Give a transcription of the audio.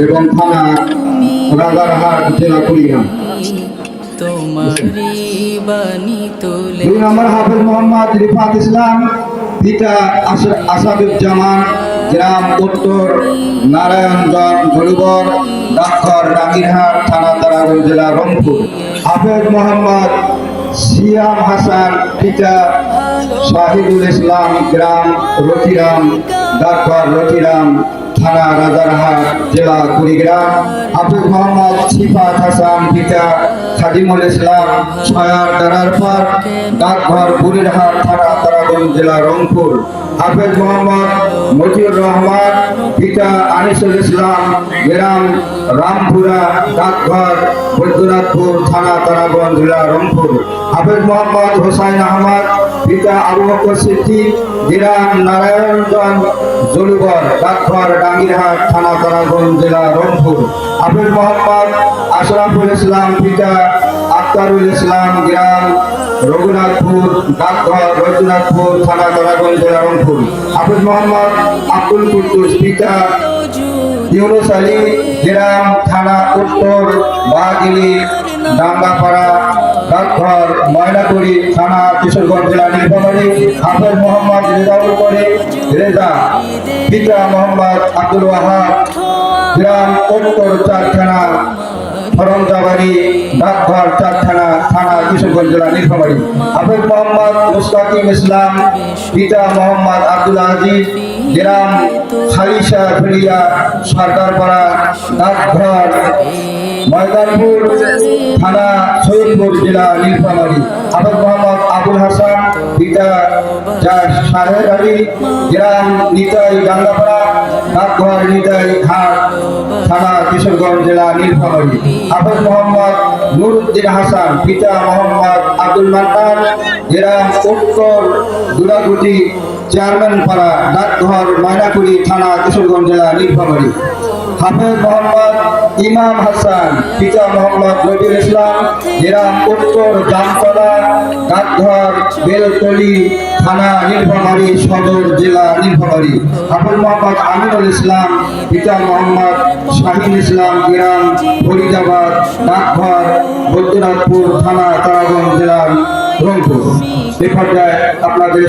এবং থানা রাজারহাট জেলা কুড়িগ্রাম। 2 নম্বর হাফেজ মোহাম্মদ রিফাত ইসলাম, পিতা আসাদুজ্জামান, গ্রাম উত্তর নারায়ণগঞ্জ ধলুবর, ডাকঘর রাঙ্গিরহাট, থানা তারাগঞ্জ, জেলা রংপুর। হাফেজ মোহাম্মদ সিয়াম হাসান, পিতা শাহিদুল ইসলাম, গ্রাম রতিরাম, ডাকঘর রতিরাম, থানা রাজারহাট, জেলা কুড়িগ্রাম। হাফেজ মোহাম্মদ সিফাত হাসান, পিতা খাদিমুল ইসলাম, সয়ার দারারপার, ডাকঘর বুড়িরহাট, থানা তারাগঞ্জ, জেলা রংপুর। হাফেজ মোহাম্মদ মতিউর রহমান, পিতা আনিসুল ইসলাম, গ্রাম রামপুরা, ডাকঘর বৈদ্যনাথপুর, থানা তারাগঞ্জ, জেলা রংপুর। হাফেজ মোহাম্মদ হোসাইন আহমদ, পিতা আবু বকর সিদ্দিক, গ্রাম নারায়ণগঞ্জ জলুবর, ডাকঘর ডাঙ্গিরহাট, থানা তারাগঞ্জ, জেলা রংপুর। হাফেজ মোহাম্মদ আশরাফুল ইসলাম, পিতা আক্তারুল ইসলাম, গ্রাম রঘুনাথপুর, ডাকঘর রঘুনাথপুর, থানা তারাগঞ্জ, জেলা রংপুর। হাফেজ মোহাম্মদ আব্দুল কুদ্দুস, পিতা ইউনুস আলী, গ্রাম থানা উত্তর বাগিলি ডাঙ্গাপাড়া, ডাকঘর ময়নাকুড়ি, থানা কিশোরগঞ্জ, জেলা নীলফামারী। হাফেজ মোহাম্মদ রেজাউল করিম রেজা, পিতা মোহাম্মদ আব্দুল ওয়াহাব, গ্রাম উত্তর চারখানা ফরমজাবাড়ি, ডাকঘর চারখানা, থানা কিশোরগঞ্জ, জেলা নীলফামারী। হাফেজ মোহাম্মদ মুস্তাকিম ইসলাম, পিতা মোহাম্মদ আব্দুল আজিজ, গ্রাম খালিশা ফেলিয়া সরকারপাড়া, ডাকঘর ময়দানপুর, থানা সৈয়দপুর, জেলা নীলফামারী। হাফেজ মোহাম্মদ আবুল হাসান, পিতা শাহের আলী, গ্রাম নিতাই ডাঙ্গাপাড়া, ডাকঘর নিতাই ঘাট, থানা কিশোরগঞ্জ, জেলা নীলফামারী। হাফেজ মোহাম্মদ নুরুদ্দিন হাসান, পিতা মোহাম্মদ আব্দুল মান্নান, গ্রাম উত্তর দুরাগুটি চেয়ারম্যানপাড়া, ডাকঘর ময়নাকুড়ি, থানা কিশোরগঞ্জ, জেলা নীলফামারী। হাফেজ মোহাম্মদ ইমাম হাসান, পিতা মোহাম্মদ রবিউল ইসলাম, গ্রাম উত্তর জামতলা, ডাকঘর বেলতলি, থানা নীলফামারী সদর, জেলা নীলফামারী। হাফেজ মোহাম্মদ আমিনুল ইসলাম, পিতা মোহাম্মদ শাহিন ইসলাম, গ্রাম ফরিদাবাদ, ডাকঘর বৈদ্যনাথপুর, থানা তারাগঞ্জ, জেলা রংপুর। এ পর্যায়ে আপনাদের